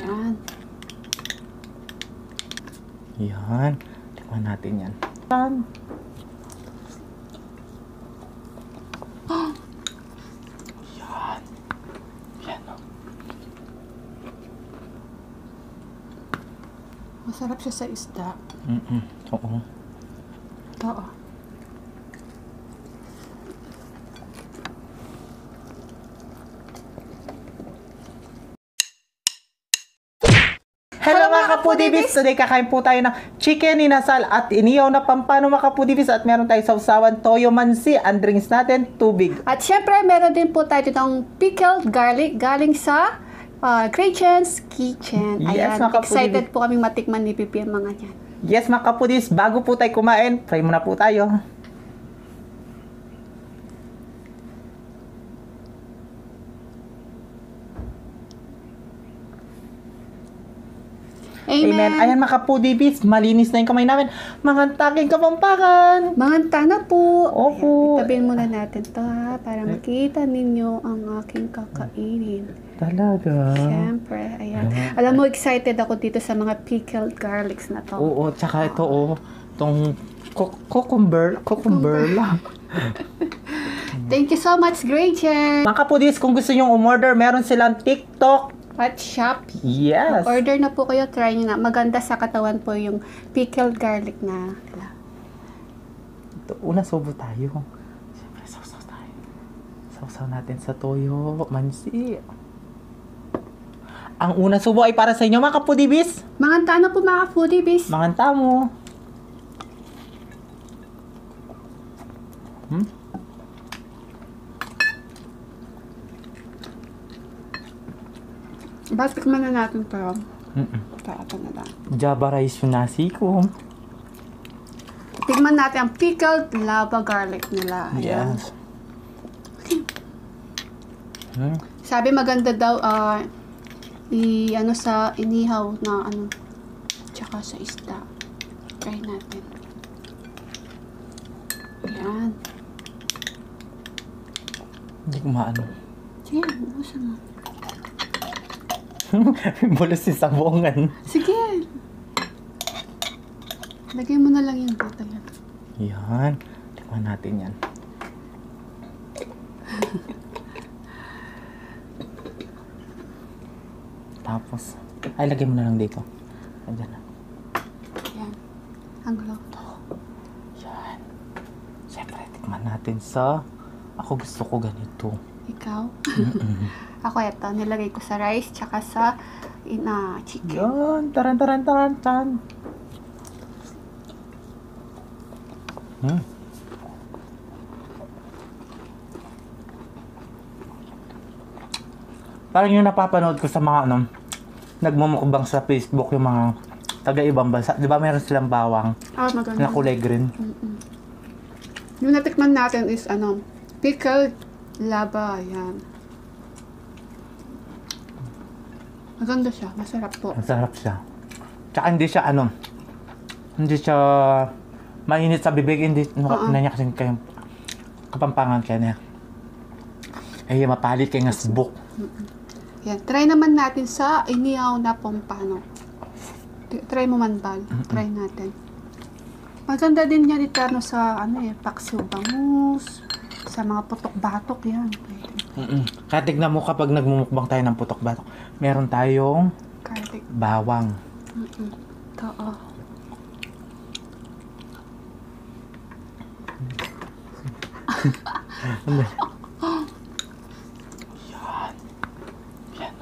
Yan. Yan. Tikman natin yan. Yan. Yan. Yan. Masarap siya sa isda. Oo. Oo. Hello mga kapudibis! Today kakain po tayo ng chicken inasal at iniyaw na pampano mga kapudibis at meron tayong sausawan toyo mansi. Ang drinks natin, tubig. At syempre, meron din po tayo ditong pickled garlic galing sa Gretchen's Kitchen. Yes, Ayan, mga kapudibis. excited po kaming matikman ni Pipi ang mga yan. Yes mga kapudibis, bago po tayo kumain, pray muna po tayo. Amen. Ayan mga kapudibis, malinis na yung kamay namin. Mga taking kapampangan. Manganta na po. Opo. Ayan, itabihin muna natin to ha, para makita ninyo ang aking kakainin. Talaga? Siyempre, ayan. Alam mo, excited ako dito sa mga pickled garlics na to. Oo, tsaka ito itong cucumber lang. Thank you so much, Gretchen. Mga kapudibis, kung gusto nyong umorder, meron silang TikTok. At Shopee. Yes. Order na po kayo, try nyo na. Maganda sa katawan po yung pickled garlic na. Ito, una subo tayo. Siyempre, sausaw tayo. Sausaw natin sa toyo, mansi. Ang una subo ay para sa inyo, mga kapudibis. Manganta na po mga foodies. Manganta mo. Bastik man na natin to. Ito na lang. Java rice yung nasi ko. Tignan natin ang pickled lava garlic nila. Ayan. Yes. Sabi maganda daw sa inihaw na tsaka sa isda. Try natin. Ayan. Hindi ko maano. Sige, bukasan mo. Bulos si sabongan. Sige. Lagay mo na lang yung dito yan. Yan. Tikman natin yan. Tapos, ay lagay mo na lang dito. Andyan na. Yan. Ang glow. Yan. Siyempre, tikman natin sa... Ako gusto ko ganito. Ikaw? Ako ito, nilagay ko sa rice tsaka sa chicken. Yan. Taran. Parang yung napapanood ko sa mga nagmumukbang sa Facebook yung mga taga-ibang bansa. Di ba meron silang bawang Maganda. na kulay green? Yung natikman natin is pickled lava. Yan. Maganda siya. Masarap po. Masarap siya. Tsaka hindi siya mainit sa bibig. Hindi, niya kasi kayong kapampangan kaya niya. Ay, mapalit kayo nga subok. Yan. Try naman natin sa inihaw na pompano. Try mo man, Bal. Try natin. Maganda din yan itano sa paksiw bangus, sa mga putok-batok yan. Kaya tignan mo kapag nagmumukbang tayo ng putok-batok, meron tayong Garlic. bawang. Oo. Yan. Yan.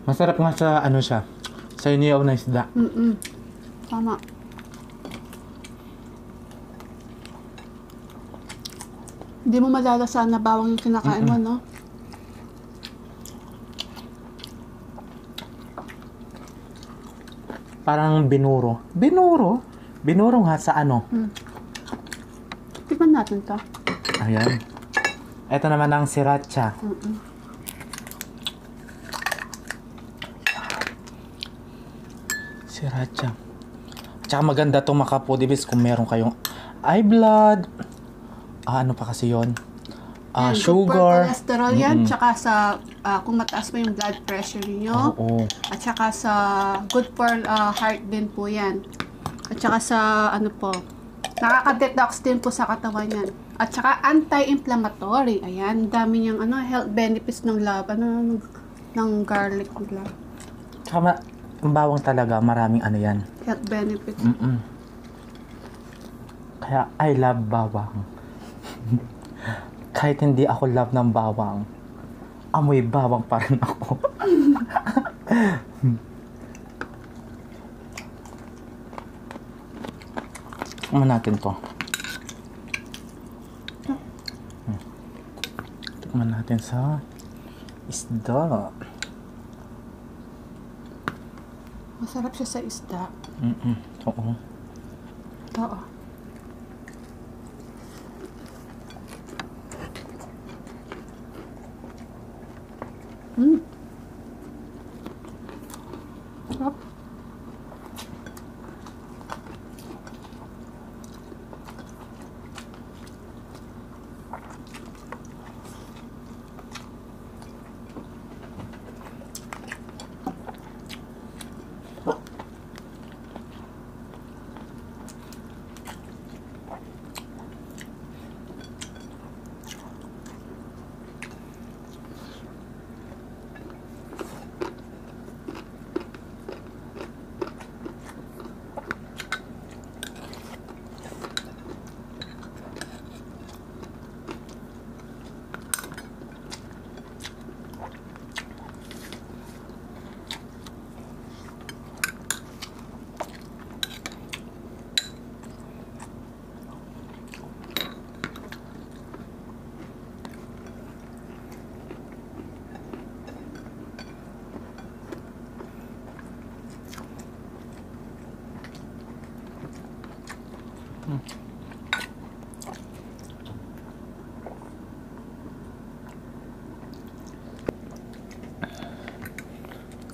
Masarap nga sa siya. Sa iniyaw na isda. Tama. Hindi mo malalasan na bawang yung kinakain mo, no? Parang binuro. Binuro nga sa Tikman natin to. Ayan. Ito naman ang sriracha. Sriracha. Tsaka maganda to mga kapodibis kung meron kayong high blood. Ano pa kasi yon? Yan, good for Sugar. cholesterol yan, tsaka sa kung mataas mo yung blood pressure niyo. Oo. At tsaka sa good for heart din po yan. At tsaka sa ano po, nakaka-detox din po sa katawan yan. At tsaka anti-inflammatory. Ayan, dami niyang health benefits ng ng garlic nila. Tsaka ang bawang talaga, maraming ano yan. Health benefits. Kaya I love bawang. Kahit hindi ako love ng bawang, amoy bawang pa rin ako. Tikman natin to. Tikman natin sa isda. Masarap siya sa isda. Oo. Oo. Sarap.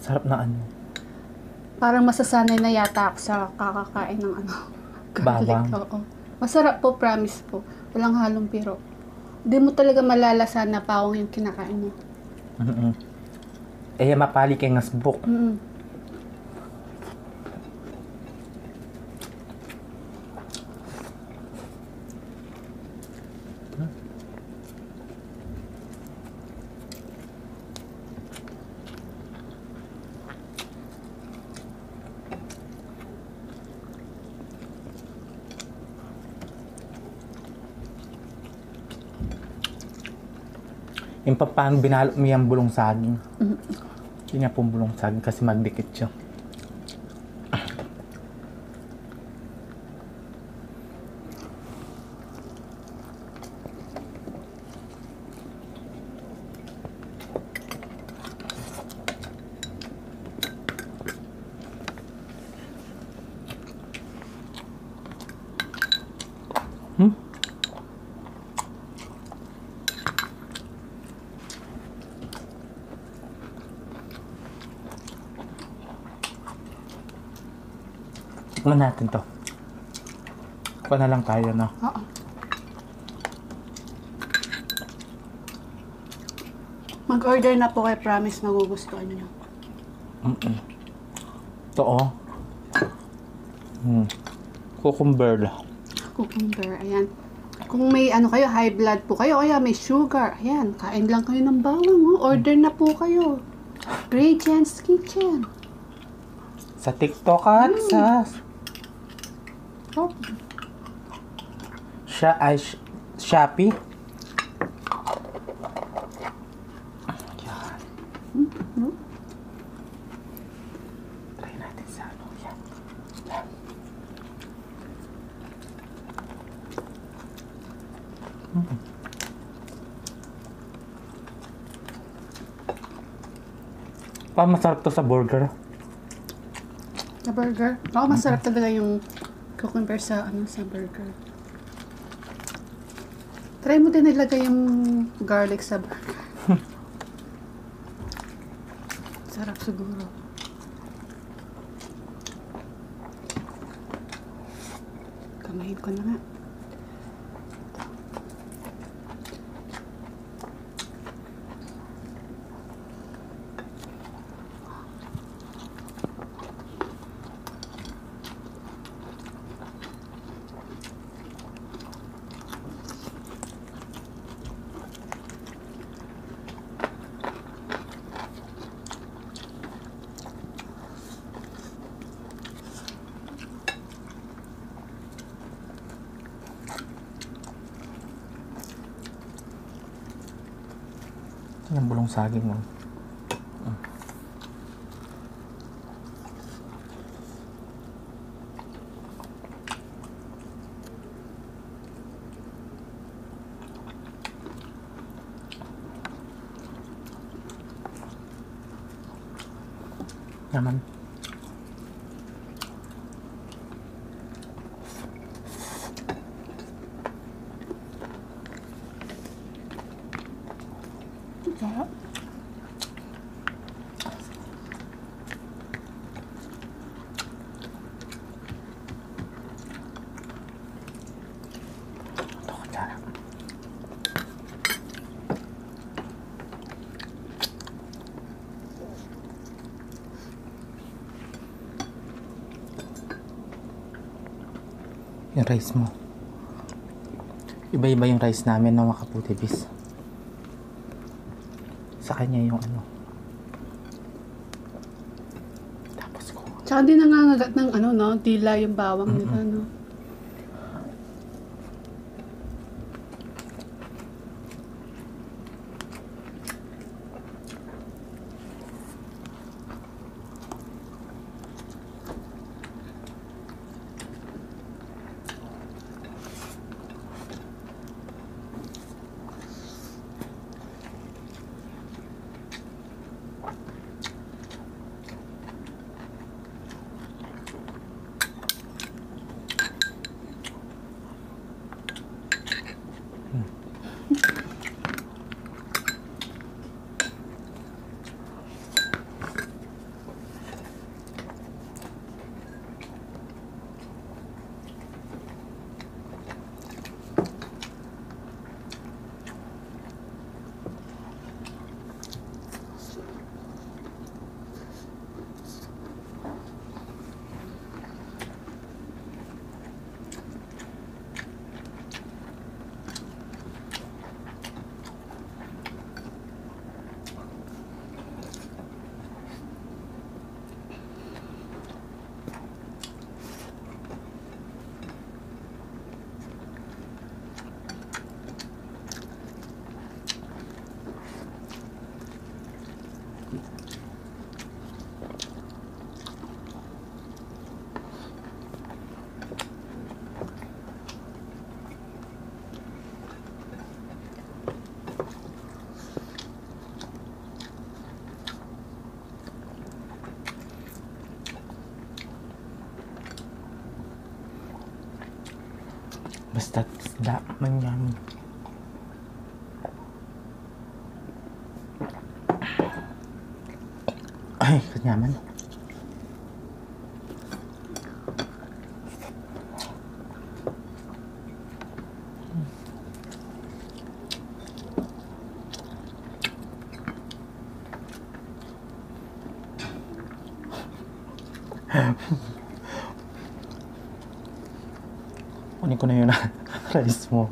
Sarap na ano. Parang masasanay na yata ako sa kakakain ng garlic. Bawang. Oo. Masarap po, promise po. Walang halong biro. Hindi mo talaga malalasan na bawang yung kinakain mo. Mapali kay ngasbuk. Yung paano binalot mo yung bulong saging. Hindi niya pong bulong saging kasi magdikit siya. Tikman natin to. Kuha na lang tayo, no? Oo. Mag-order na po kayo, promise magugustuhan nyo. Ito, oh. Cucumber. Cucumber, ayan. Kung may kayo, high blood po kayo, kaya may sugar, ayan, kain lang kayo ng bawang, order na po kayo. Radiant's Kitchen. Sa TikTok at sa Shopee. Yan. Try natin sa yan. Masarap to sa burger. Sa burger? Oo, masarap talaga yung cucumber sa burger. Try mo din ilagay yung garlic sa burger. Sarap siguro. Kamayin ko na nga. Yung bulong saging mo. Naman. Sarap. Ito ko dyan. Yung rice mo. Iba-iba yung rice namin ng mga kaputibis. Sa kanya yung ano. Tapos ko. Tsaka di nangangagat ng ano, no? Dila yung bawang nila, no? Basta isda man yan. Ay, kanyaman. Kunin ko na yun na rice mo.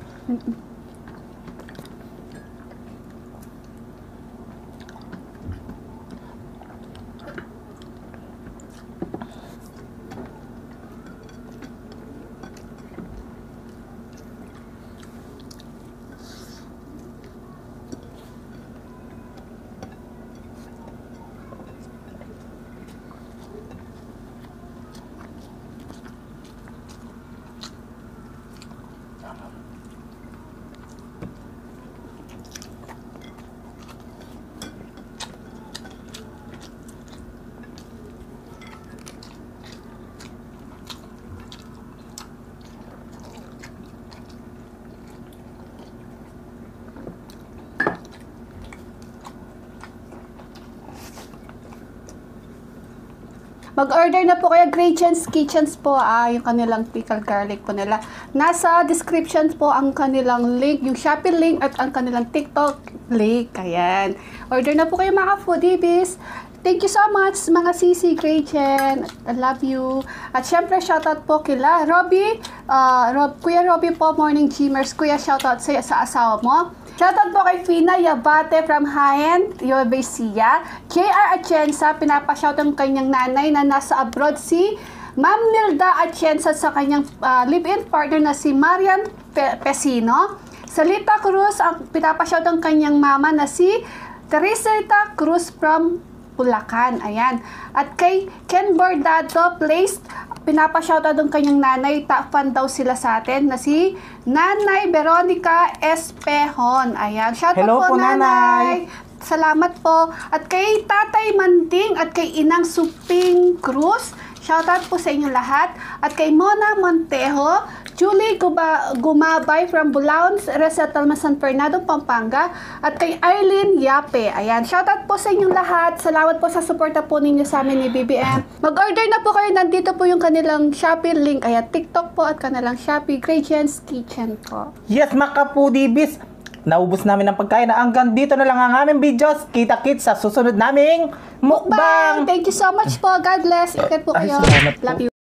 Mag-order na po kayo, Gretchen's Kitchens po, yung kanilang pickled garlic po nila. Nasa description po ang kanilang link, yung Shopee link at ang kanilang TikTok link. Ayan. Order na po kayo mga foodies. Thank you so much mga Sisi, Gretchen. I love you. At syempre, shoutout po kila Robby. Kuya Robby po, Morning Gymers. Kuya, shoutout sa asawa mo. Shoutout po kay Fina Yabate from Haen, Yobesia. JR Atienza, pinapashout ang kanyang nanay na nasa abroad, si Ma'am Nilda Atienza sa kanyang live-in partner na si Marian Pesino. Salita Cruz, pinapashout ang kanyang mama na si Teresita Cruz from Bulacan. Ayan. At kay Ken Bordado Placed, pinapashoutout ang kanyang nanay. Top fan daw sila sa atin na si Nanay Veronica Espehon. Ayan. Shoutout Hello po, Nanay. Salamat po. At kay Tatay Manding at kay Inang Suping Cruz, shoutout po sa inyong lahat. At kay Mona Montejo, Julie Gumabay from Bulaon, Resettlement San Fernando, Pampanga. At kay Arlene Yape. Ayan, shoutout po sa inyong lahat. Salamat po sa suporta po ninyo sa amin ni BBM. Mag-order na po kayo. Nandito po yung kanilang Shopee link. Ayan, TikTok po at kanilang Shopee, Gretchen's Kitchen po. Yes, mga kapudibis. Naubos namin ang pagkain na hanggang dito na lang ang aming videos. Kita-kits sa susunod naming mukbang. Thank you so much po. God bless. Ingat po Ay, kayo. salamat po. Love you.